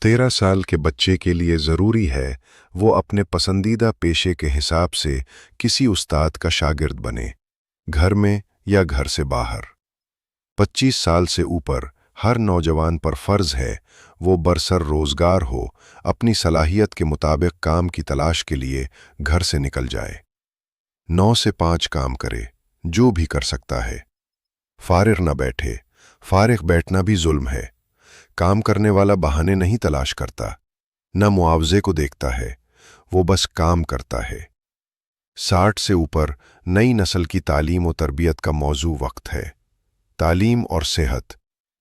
13 साल के बच्चे के लिए ज़रूरी है वो अपने पसंदीदा पेशे के हिसाब से किसी उस्ताद का शागिर्द बने, घर में या घर से बाहर। 25 साल से ऊपर हर नौजवान पर फ़र्ज़ है वो बरसर रोज़गार हो, अपनी सलाहियत के मुताबिक काम की तलाश के लिए घर से निकल जाए। 9 से 5 काम करे, जो भी कर सकता है। फारिग न बैठे, फारिग बैठना भी जुल्म है। काम करने वाला बहाने नहीं तलाश करता, न मुआवजे को देखता है, वो बस काम करता है। 60 से ऊपर नई नस्ल की तालीम और तरबियत का मौजू वक्त है। तालीम और सेहत,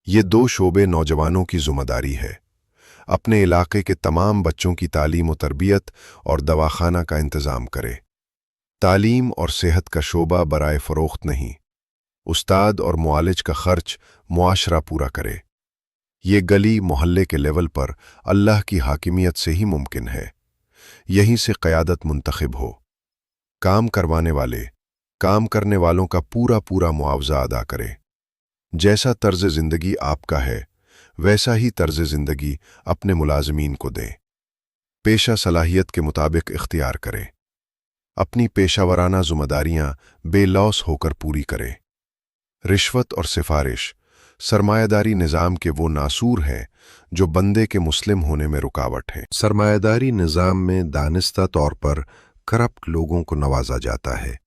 ये 2 शोबे नौजवानों की ज़िम्मेदारी है। अपने इलाके के तमाम बच्चों की तालीम और तरबियत और दवाखाना का इंतज़ाम करे। तालीम और सेहत का शोबा बराए फ़रोख्त नहीं, उस्ताद और मुआलिज का खर्च मुआशरा पूरा करे। ये गली मोहल्ले के लेवल पर अल्लाह की हाकिमियत से ही मुमकिन है। यहीं से क़यादत मुंतखब हो। काम करवाने वाले काम करने वालों का पूरा पूरा मुआवजा अदा करे। जैसा तर्ज ज़िंदगी आपका है, वैसा ही तर्ज ज़िंदगी अपने मुलाजमीन को दें। पेशा सलाहियत के मुताबिक इख्तियार करें। अपनी पेशावराना ज़िम्मेदारियां बेलौस होकर पूरी करें। रिश्वत और सिफारिश सरमायादारी निज़ाम के वो नासूर हैं जो बंदे के मुस्लिम होने में रुकावट हैं। सरमायादारी निज़ाम में दानिस्ता तौर पर करप्ट लोगों को नवाजा जाता है।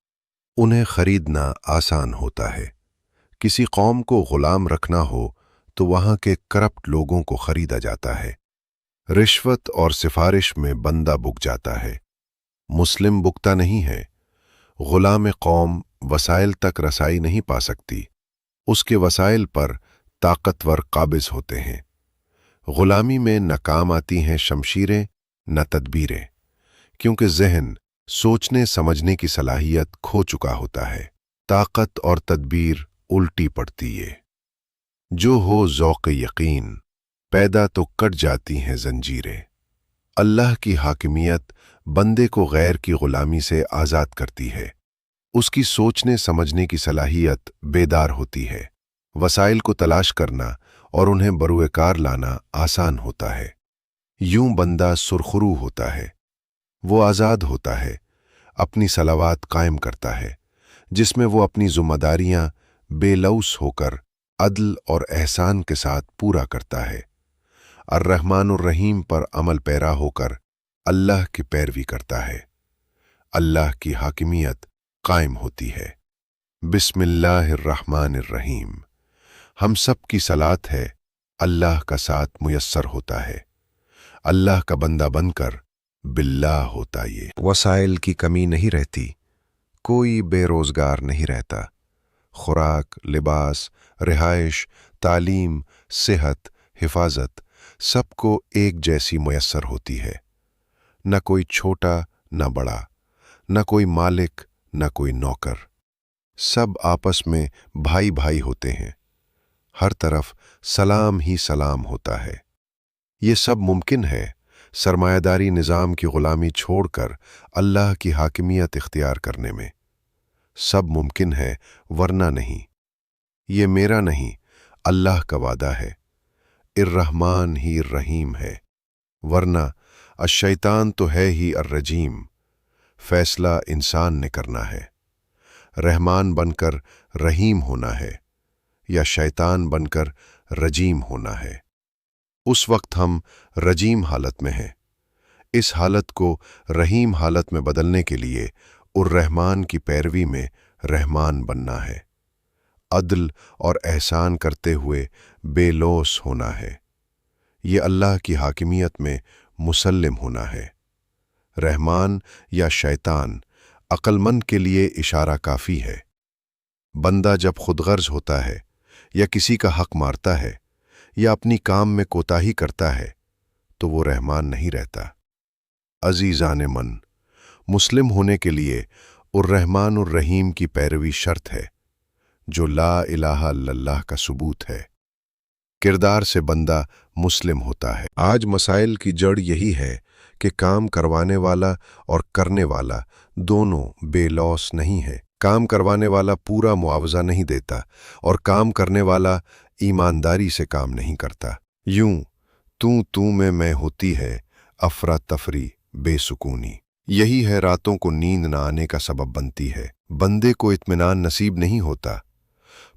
उन्हें खरीदना आसान होता है। किसी कौम को गुलाम रखना हो तो वहाँ के करप्ट लोगों को खरीदा जाता है। रिश्वत और सिफारिश में बंदा बुक जाता है, मुस्लिम बुकता नहीं है। गुलाम कौम वसाइल तक रसाई नहीं पा सकती, उसके वसाइल पर ताकतवर काबिज होते हैं। गुलामी में न काम आती हैं शमशीरें न तदबीरें, क्योंकि जहन सोचने समझने की सलाहियत खो चुका होता है। ताकत और तदबीर उल्टी पड़ती है। जो हो ज़ौक़ यकीन, पैदा तो कट जाती हैं जंजीरें। अल्लाह की हाकिमियत बंदे को गैर की गुलामी से आज़ाद करती है। उसकी सोचने समझने की सलाहियत बेदार होती है। वसाइल को तलाश करना और उन्हें बरूएकार लाना आसान होता है। यूं बंदा सुरखरू होता है, वो आज़ाद होता है, अपनी सलावात कायम करता है, जिसमें वो अपनी ज़िम्मेदारियां बेलौस होकर अदल और एहसान के साथ पूरा करता है। अर्रहमानुर रहीम पर अमल पैरा होकर अल्लाह की पैरवी करता है। अल्लाह की हाकिमियत कायम होती है। बिस्मिल्लाहिर्रहमानिर्रहीम। हम सब की सलात है, अल्लाह का साथ मुयस्सर होता है। अल्लाह का बंदा बनकर बिल्लाह होता ये। वसाइल की कमी नहीं रहती, कोई बेरोजगार नहीं रहता। खुराक, लिबास, रिहाइश, तालीम, सेहत, हिफाजत सबको एक जैसी मुयस्सर होती है। न कोई छोटा न बड़ा, न कोई मालिक न कोई नौकर, सब आपस में भाई भाई होते हैं। हर तरफ सलाम ही सलाम होता है। ये सब मुमकिन है सरमायादारी निज़ाम की ग़ुलामी छोड़कर अल्लाह की हाकिमियत इख्तियार करने में। सब मुमकिन है, वरना नहीं। ये मेरा नहीं, अल्लाह का वादा है। इर्रहमान ही रहीम है, वरना अश-शैतान तो है ही अर्रजीम। फैसला इंसान ने करना है। रहमान बनकर रहीम होना है या शैतान बनकर रजीम होना है। उस वक्त हम रजीम हालत में हैं। इस हालत को रहीम हालत में बदलने के लिए उर-रहमान की पैरवी में रहमान बनना है। अदल और एहसान करते हुए बेलौस होना है। ये अल्लाह की हाकिमियत में मुसल्लिम होना है। रहमान या शैतान अक्लमंद के लिए इशारा काफ़ी है। बंदा जब खुदगर्ज होता है या किसी का हक मारता है या अपनी काम में कोताही करता है तो वो रहमान नहीं रहता। अजीज़ान मन, मुस्लिम होने के लिए उर-रहमान उर-रहीम की पैरवी शर्त है, जो ला इलाहा इल्लल्लाह का सबूत है। किरदार से बंदा मुस्लिम होता है। आज मसाइल की जड़ यही है कि काम करवाने वाला और करने वाला दोनों बेलौस नहीं है। काम करवाने वाला पूरा मुआवजा नहीं देता और काम करने वाला ईमानदारी से काम नहीं करता। यूं तू में मैं होती है अफरा तफरी बेसुकूनी। यही है रातों को नींद न आने का सबब बनती है। बंदे को इत्मीनान नसीब नहीं होता,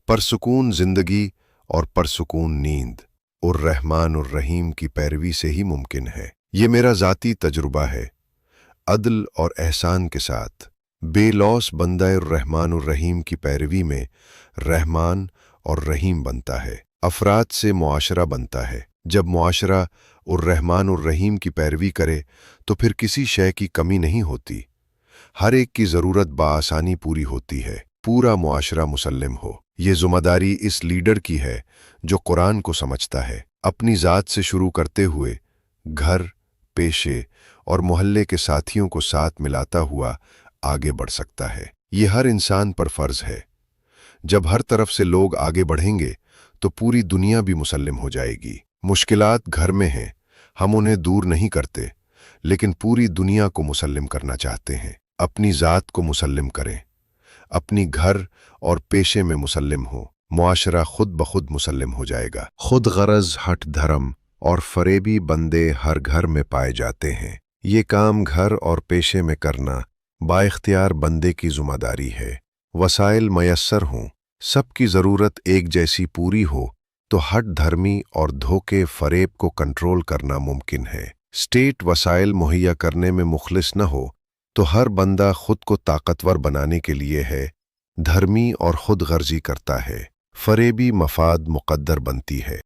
परसुकून जिंदगी और परसुकून नींद उर रहमान उर रहीम की पैरवी से ही मुमकिन है। ये मेरा ज़ाती तजुर्बा है। अदल और एहसान के साथ बेलौस बंदा उर रहमान उर रहीम की पैरवी में रहमान और रहीम बनता है। अफराद से मुआशरा बनता है। जब मुआशरा उर रहमान उर रहीम की पैरवी करे तो फिर किसी शय की कमी नहीं होती। हर एक की ज़रूरत बआसानी पूरी होती है। पूरा मुआशरा मुसल्लिम हो। ये ज़िम्मेदारी इस लीडर की है जो कुरान को समझता है। अपनी ज़ात से शुरू करते हुए घर, पेशे और मोहल्ले के साथियों को साथ मिलाता हुआ आगे बढ़ सकता है। ये हर इंसान पर फ़र्ज़ है। जब हर तरफ से लोग आगे बढ़ेंगे तो पूरी दुनिया भी मुसल्लिम हो जाएगी। मुश्किलात घर में हैं, हम उन्हें दूर नहीं करते, लेकिन पूरी दुनिया को मुसल्लिम करना चाहते हैं। अपनी ज़ात को मुसल्लिम करें, अपनी घर और पेशे में मुसल्लिम हो, मुआशरा खुद बखुद मुसल्लिम हो जाएगा। खुद गरज हट धर्म और फरेबी बंदे हर घर में पाए जाते हैं। ये काम घर और पेशे में करना बाइख्तियार बंदे की ज़िम्मेदारी है। वसाइल मयस्सर हों, सबकी ज़रूरत एक जैसी पूरी हो तो हट धर्मी और धोखे फरेब को कंट्रोल करना मुमकिन है। स्टेट वसाइल मुहैया करने में मुखलिस न हो तो हर बंदा खुद को ताकतवर बनाने के लिए है धर्मी और खुद गर्जी करता है। फरेबी मफाद मुक़द्दर बनती है।